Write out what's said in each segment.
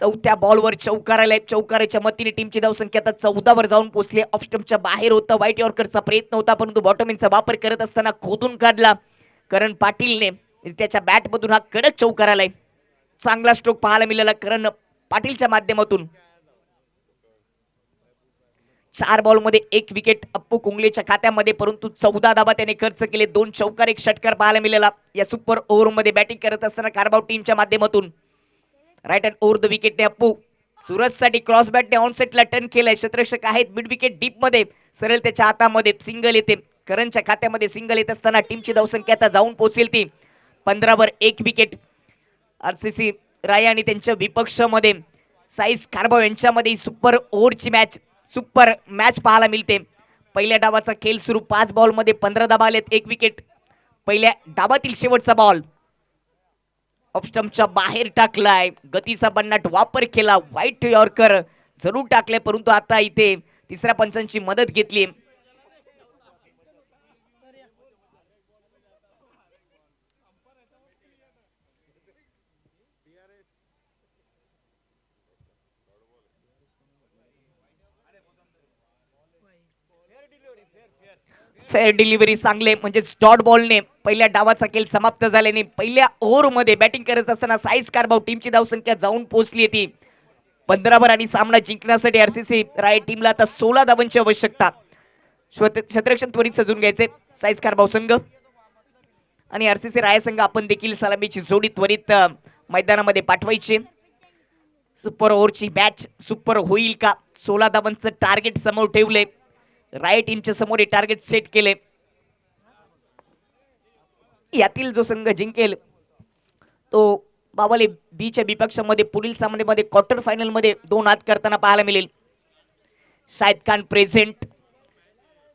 चौथ्या बॉलवर चौकाराला चौकाराच्या मतीने टीमची धावसंख्या आता 14 वर जाऊन पोहोचली. ऑफ स्टंपच्या बाहेर होता, वाईट यॉर्करचा प्रयत्न होता परंतु बॉटम इनचा वापर करत असताना खोदून काढला करण पाटीलने. त्याच्या बॅट मधून हा कडक चौकाराला चांगला स्ट्रोक पाहायला मिळाला करण पाटीलच्या माध्यमातून. 4 बॉल मध्ये 1 विकेट अप्पू कुंगलेच्या खात्यामध्ये परंतु 14 धाबा त्याने खर्च केले. 2 चौकार 1 षटकार पाहायला मिळाला या सुपर ओव्हर मध्ये बॅटिंग करत असताना कारभाव टीमच्या माध्यमातून. राईट हँड ओव्हर द विकेटने अप्पू सूरजसाठी क्रॉस बॅटने ऑन सेटला टर्न केलाय. क्षेत्ररक्षक आहेत मिड विकेट डीप मध्ये सरळ त्याच्या हातामध्ये सिंगल येते. करणच्या खात्यामध्ये सिंगल येत असताना टीमची धावसंख्या आता जाऊन पोहोचेल ती 15 वर 1 विकेट. आरसीसी राय आणि त्यांच्या विपक्षामध्ये साईज कारभाव यांच्यामध्ये सुपर ओव्हरची मॅच सुपर मॅच पाहायला मिळते. पहिल्या डावाचा खेळ सुरू. 5 बॉल मध्ये 15 धाबा आलेत, 1 विकेट. पहिल्या डावातील शेवटचा बॉल ऑफ स्टंपच्या बाहेर टाकलाय. गतीचा बन्नाट वापर केला. व्हाईट यॉर्कर जरूर टाकले परंतु आता इथे तिसऱ्या पंचांची मदत घेतली. फेअर डिलिव्हरी चांगले म्हणजे डॉट बॉलने पहिल्या डावाचा खेळ समाप्त झाल्याने पहिल्या ओव्हर मध्ये बॅटिंग करत असताना साईज कारभाव टीमची धावसंख्या जाऊन पोहोचली ती 15 वर आणि सामना जिंकण्यासाठी आरसीसी राय टीमला आता 16 धावांची आवश्यकता. क्षेत्ररक्षण त्वरित सजून घ्यायचे साईज कारभाव संघ आणि आरसीसी राय संघ आपण देखील सलामीची जोडी त्वरित मैदानामध्ये पाठवायची. सुपर ओव्हरची मॅच सुपर होईल का? 16 धावांचं टार्गेट समोर ठेवले. राय टीमच्या समोर हे टार्गेट सेट केले. यातील जो संघ जिंकेल तो बावाले बीच्या विपक्षामध्ये पुढील सामन्यामध्ये क्वार्टर फायनल मध्ये 2 हात करताना पाहायला मिळेल. शाहिद खान प्रेझेंट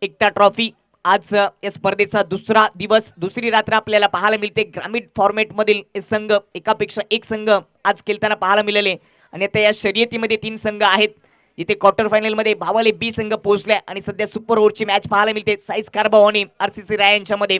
एकता ट्रॉफी आज या स्पर्धेचा दुसरा दिवस दुसरी रात्र आपल्याला पाहायला मिळते. ग्रामीण फॉर्मॅट मधील संघ एकापेक्षा एक संघ आज खेळताना पाहायला मिळाले आणि आता या शर्यतीमध्ये 3 संघ आहेत. इथे क्वार्टर फायनल मध्ये भावाले बी संघ पोहोचले आणि सध्या सुपर ओव्हरची मॅच पाहायला मिळते. साईज कारभाव आणि आरसीसी राय यांच्यामध्ये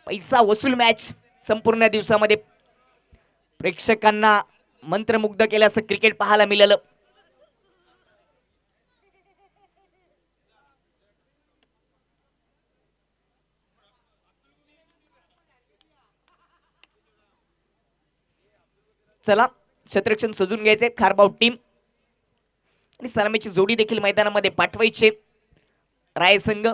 पैसा वसूल मॅच संपूर्ण दिवसामध्ये प्रेक्षकांना मंत्रमुग्ध केलं असं क्रिकेट पाहायला मिळालं. चला क्षेत्ररक्षण सजून घ्यायचे कारभाव टीम आणि सलामीची जोडी देखील मैदानामध्ये पाठवायचे राय संघ.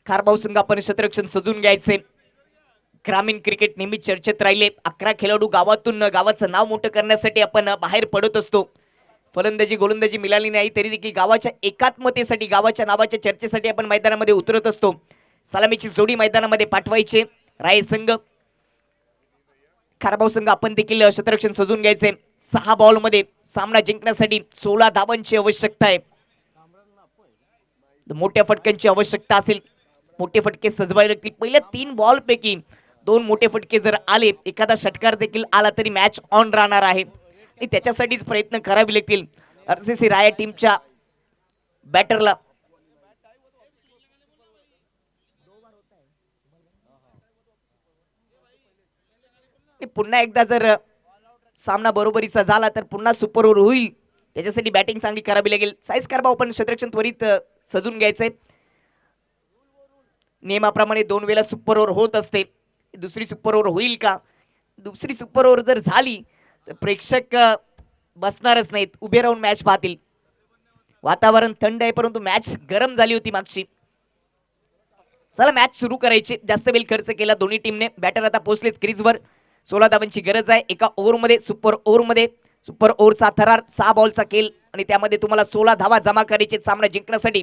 कारभाव संघ आपण क्षेत्ररक्षण सजून घ्यायचे. ग्रामीण क्रिकेट नेहमी चर्चेत राहिले. 11 खेळाडू गावातून गावाचं नाव मोठं करण्यासाठी आपण बाहेर पडत असतो. फलंदाजी गोलंदाजी मिळाली नाही तरी देखील गावाच्या एकात्मतेसाठी गावाच्या नावाच्या चर्चेसाठी आपण मैदानामध्ये उतरत असतो. सलामीची जोडी मैदानामध्ये पाठवायचे राय संघ. कारभाव संघ आपण देखील क्षेत्ररक्षण सजून घ्यायचे. 6 बॉल मध्ये सामना जिंकण्यासाठी 16 धावांची आवश्यकता आहे. मोठ्या फटक्यांची आवश्यकता असेल. मोठे फटके सजवायला लागतील. पहिल्या 3 बॉल पैकी 2 मोठे फटके जर आले एखादा षटकार देखील आला तरी मॅच ऑन राहणार आहे आणि त्याच्यासाठीच प्रयत्न करावे लागतील आरसीसी राय टीमच्या बॅटरला. पुन्हा एकदा जर सामना बरोबरीचा झाला तर पुन्हा सुपर ओव्हर होईल. त्याच्यासाठी बॅटिंग चांगली करावी लागेल. साईज कारभाव पण क्षेत्ररक्षण त्वरित सजून घ्यायचंय. नियमाप्रमाणे 2 वेळा सुपर ओव्हर होत असते. दुसरी सुपर ओव्हर होईल का? दुसरी सुपर ओव्हर जर झाली तर प्रेक्षक बसणारच नाहीत, उभे राहून मॅच पाहतील. वातावरण थंड आहे परंतु मॅच गरम झाली होती मागची. चला मॅच सुरू करायची. जास्त वेळ खर्च केला दोन्ही टीमने. बॅटर आता पोहोचलेत क्रीजवर. 16 धावांची गरज आहे एका ओव्हरमध्ये. सुपर ओव्हरमध्ये सुपर ओव्हरचा थरार 6 बॉलचा खेळ आणि त्यामध्ये तुम्हाला 16 धावा जमा करायचे सामना जिंकण्यासाठी.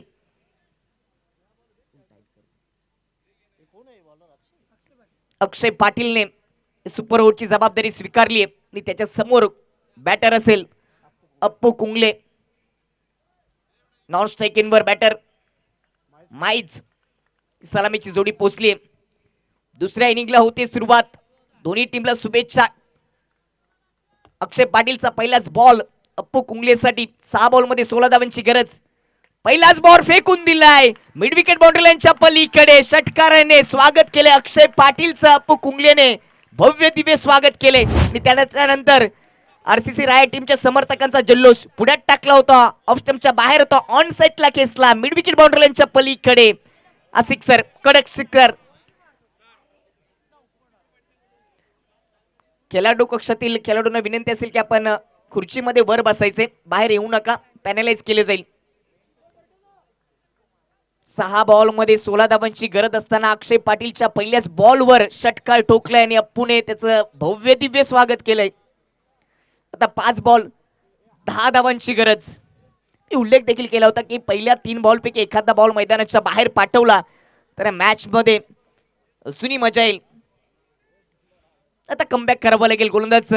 अक्षय पाटीलने सुपर ओव्हरची जबाबदारी स्वीकारली आहे आणि त्याच्या समोर बॅटर असेल अप्पू कुंगले. नॉन स्ट्राइकिंग वर बॅटर माईज. सलामीची जोडी पोचली. दुसऱ्या इनिंगला होते सुरुवात. दोन्ही टीमला शुभेच्छा. अक्षय पाटीलचा पहिलाच बॉल अप्पू कुंगलेसाठी. 6 बॉलमध्ये 16 धावांची गरज. पहिलाच बॉल फेकून दिलाय मिड विकेट बाउंड्री लाईनच्या पलीकडे. षटकाराने स्वागत केले अक्षय पाटीलचं. अप्पू कुंगलेने भव्य दिव्य स्वागत केले आणि त्यानंतर आरसीसी राय टीमच्या समर्थकांचा जल्लोष पुढ्यात टाकला होता. ऑफ स्टंपच्या बाहेर होता. ऑन साइडला खेचला मिड विकेट बाउंड्री लाईनच्या पलीकडे. हा सिक्सर, कडक सिक्सर. खेळाडू कक्षातील खेळाडूंना विनंती असेल की आपण खुर्चीमध्ये वर बसायचे, बाहेर येऊ नका, पॅनलाइज केले जाईल. 6 बॉलमध्ये 16 धावांची गरज असताना अक्षय पाटीलच्या पहिल्याच बॉलवर षटकार ठोकलाय आणि अप्पूने त्याचं भव्य दिव्य स्वागत केलंय. आता 5 बॉल 10 धावांची गरज. उल्लेख देखील केला होता की पहिल्या 3 बॉलपैकी एखादा बॉल मैदानाच्या बाहेर पाठवला तर मॅच मध्ये जुनी मजा येईल. आता कमबॅक करावं लागेल गोलंदाज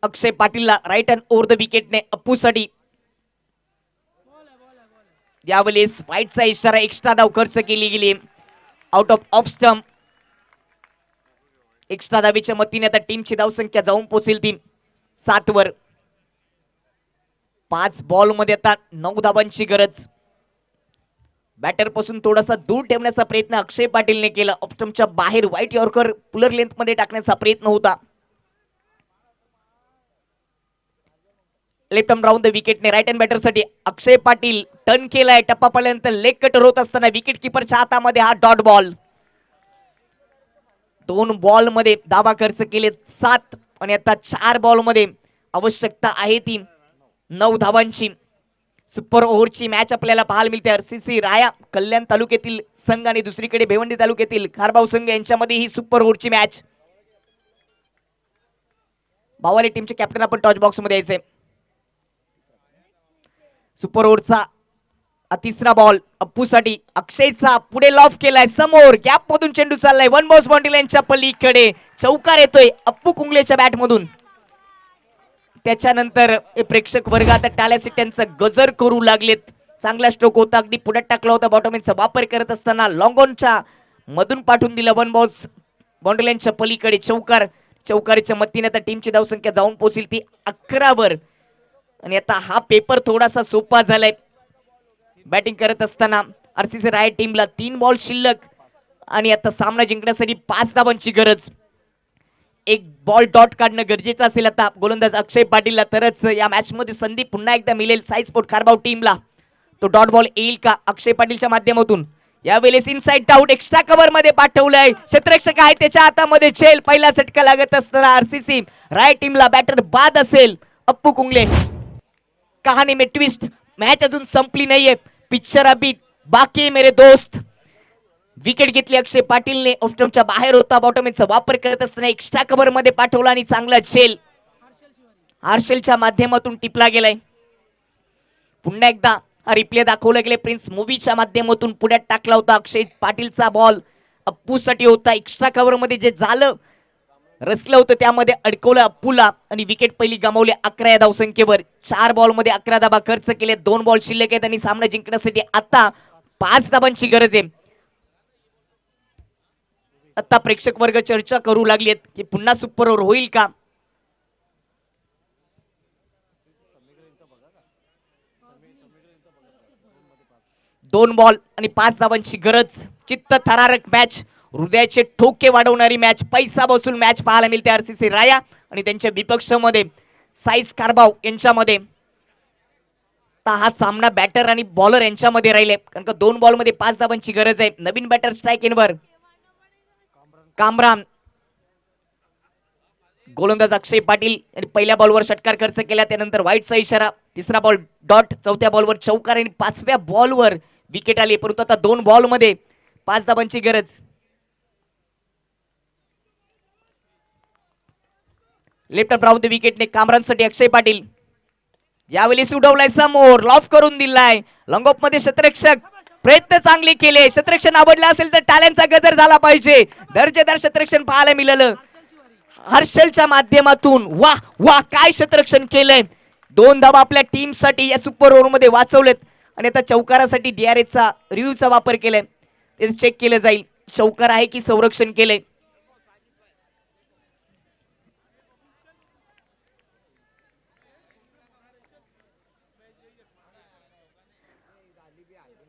अक्षय पाटीलला. राईट हँड ओव्हर द विकेटने अप्पूसाठी. यावेळेस वाईटचा इशारा, एक्स्ट्रा धाव खर्च केली गेली. Out of stump. एक्स्ट्रा धावेच्या मतीने आता टीमची धावसंख्या जाऊन पोहोचेल ती 7 वर. 5 बॉल मध्ये आता 9 धावांची गरज. बॅटर पासून थोडासा दूर ठेवण्याचा प्रयत्न अक्षय पाटीलने केला. ऑफ स्टंपच्या बाहेर व्हाईट यॉर्कर पुलर लेंथ मध्ये टाकण्याचा प्रयत्न होता. लेफ्ट आर्म राऊंड द विकेटने राईट हँड बॅटर साठी अक्षय पाटील टर्न केलाय. टप्पापर्यंत लेग कटर होत असताना विकेट किपरच्या हातामध्ये हा डॉट बॉल. 2 बॉल मध्ये धावा खर्च केले 7 आणि आता 4 बॉल मध्ये आवश्यकता आहे ती 9 धावांची. सुपर ओव्हरची मॅच आपल्याला पाहायला मिळते. आरसीसी राया कल्याण तालुक्यातील संघ आणि दुसरीकडे भिवंडी तालुक्यातील खारबाव संघ यांच्यामध्ये ही सुपर ओव्हरची मॅच. भावाली टीमचे कॅप्टन आपण टॉच बॉक्स मध्ये यायचे. सुपर ओव्हरचा तिसरा बॉल अप्पूसाठी. अक्षयचा पुढे लॉफ केलाय समोर. गॅप मधून चेंडू चाललाय 1 बॉल्स बाउंड्री लाईनच्या पलीकडे. चौकार येतोय अप्पू कुंगलेच्या बॅट मधून. त्याच्यानंतर प्रेक्षक वर्ग आता टाळ्या शिट्ट्यांचा गजर करू लागलेत. चांगला स्ट्रोक होता, अगदी पुढ्यात टाकला होता. बॉटमॅनचा वापर करत असताना लॉंग ऑनच्या मधून पाठवून दिला 1 बॉल्स बाउंड्री लाईनच्या पलीकडे. चौकार. चौकारीच्या मतीने आता टीमची धावसंख्या जाऊन पोहोचेल ती 11 वर. आणि आता हा पेपर थोडासा सोपा झालाय. बॅटिंग करत असताना आरसीसी राय टीमला 3 बॉल शिल्लक आणि आता सामना जिंकण्यासाठी 5 धावांची गरज. 1 बॉल डॉट काढणं गरजेचं असेल आता गोलंदाज अक्षय पाटीलला, तरच या मॅच मध्ये संधी पुन्हा एकदा मिळेल साई स्पोर्ट खारबाव टीमला. तो डॉट बॉल येईल का अक्षय पाटीलच्या माध्यमातून. यावेळेस इनसाइड आउट एक्स्ट्रा कव्हर मध्ये पाठवलंय. क्षेत्ररक्षक आहे त्याच्या हातामध्ये झेल. पहिला झटका लागत असताना आरसीसी राय टीमला बॅटर बाद असेल अप्पू कुंगले. कहाणी में ट्विस्ट. मॅच अजून संपली नाहीये. पिक्चर अभी बाकी मेरे दोस्त. विकेट घेतली अक्षय पाटीलने. ऑफ स्टंपच्या बाहेर होता. बॉटमचा वापर करत असताना एक्स्ट्रा कव्हर मध्ये पाठवला आणि चांगला झेल हर्षलच्या माध्यमातून टिपला गेलाय. पुन्हा एकदा हा रिप्ले दाखवला गेले. प्रिन्स मूवीच्या माध्यमातून पुढ्यात टाकला होता. अक्षय पाटीलचा बॉल अप्पू साठी होता. एक्स्ट्रा कव्हर मध्ये जे झालं रसलं होतं त्यामध्ये अडकवलं अप्पूला आणि विकेट पहिली गमावली 11 या धावसंख्येवर. 4 बॉल मध्ये 11 धावा खर्च केले. 2 बॉल शिल्लक आहेत आणि सामना जिंकण्यासाठी आता 5 धावांची गरज आहे. आता प्रेक्षक वर्ग चर्चा करू लागलेत की पुन्हा सुपर ओव्हर होईल का. दोन बॉल आणि 5 धावांची गरज. चित्त थरारक मॅच, हृदयाचे ठोके वाढवणारी मॅच, पैसा बसून मॅच पाहायला मिळते आरसीसी राया आणि त्यांच्या विपक्षामध्ये साईस कारबाव यांच्यामध्ये. हा सामना बॅटर आणि बॉलर यांच्यामध्ये राहिले कारण का 2 बॉल मध्ये 5 धावांची गरज आहे. नवीन बॅटर स्ट्राइक इनवर कामरान. गोलंदाज अक्षय पाटील यांनी पहिल्या बॉलवर षटकार खर्च केला. त्यानंतर व्हाईटचा इशारा. तिसरा बॉल डॉट. चौथ्या बॉलवर चौकार आणि 5व्या बॉलवर विकेट आली. परंतु आता 2 बॉल मध्ये 5 धावांची गरज. लेफ्ट आर्म राऊंड द विकेटने कामरानसाठी अक्षय पाटील. यावेळी उडवलाय समोर. लॉफ करून दिलाय. लॉंग ऑफ मध्ये क्षेत्ररक्षक प्रयत्न चांगले केले. क्षेत्ररक्षण आवडला असेल तर टाळ्यांचा गजर झाला पाहिजे. दर्जेदार क्षेत्ररक्षण पाहायला मिळालं हर्षलच्या माध्यमातून. वाह वाह काय क्षेत्ररक्षण केलंय. 2 धावा आपल्या टीम साठी या सुपर ओव्हर मध्ये वाचवलेत आणि आता चौकारासाठी डीआरएचा रिव्ह्यूचा वापर केलाय. ते चेक केलं जाईल चौकार आहे की संरक्षण केलंय.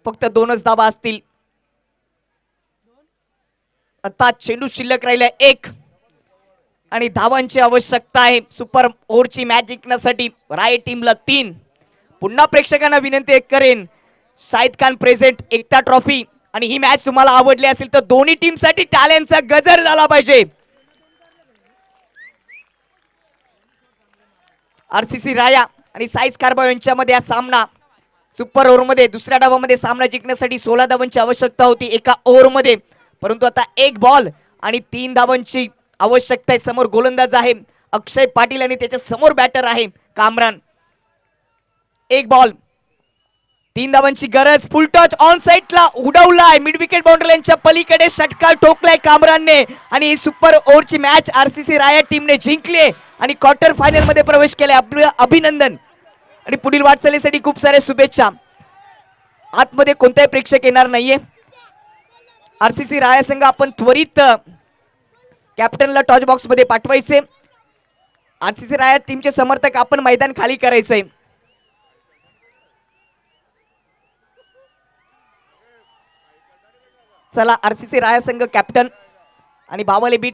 फक्त 2च धावा असतील. आता चेंडू शिल्लक राहिला 1 आणि धावांची आवश्यकता आहे सुपर ओव्हरची मॅच जिंकण्यासाठी. राय टीमला 3. पुन्हा प्रेक्षकांना विनंती करेन, शाहिद खान प्रेझेंट एकता ट्रॉफी. आणि ही मॅच तुम्हाला आवडली असेल तर दोन्ही टीम साठी टाळ्यांचा गजर झाला पाहिजे. आरसीसी राया आणि साईज कारभार यांच्यामध्ये हा सामना सुपर ओव्हर मध्ये दुसऱ्या डावामध्ये सामना जिंकण्यासाठी 16 धावांची आवश्यकता होती एका ओव्हर मध्ये, परंतु आता 1 बॉल आणि 3 धावांची आवश्यकता आहे. समोर गोलंदाज आहे अक्षय पाटील आणि त्याच्या समोर बॅटर आहे कामरान. 1 बॉल 3 धावांची गरज. फुल टच ऑन साइडला उडवलाय, मिड विकेट बाउंड्री लाईनच्या पलीकडे षटकार ठोकलाय कामरानने आणि ही सुपर ओव्हरची मॅच आरसीसी राया टीमने जिंकली आणि क्वार्टर फायनल मध्ये प्रवेश केलाय. आपलं अभिनंदन आणि पुढील वाटचालीसाठी खूप सारे शुभेच्छा. आतमध्ये कोणताही प्रेक्षक येणार नाहीये. आरसीसी राया संघ आपण त्वरित कॅप्टनला टॉच बॉक्स मध्ये पाठवायचे. आरसीसी राया टीमचे समर्थक आपण मैदान खाली करायचंय. चला आरसीसी राया संघ कॅप्टन आणि बावले बीट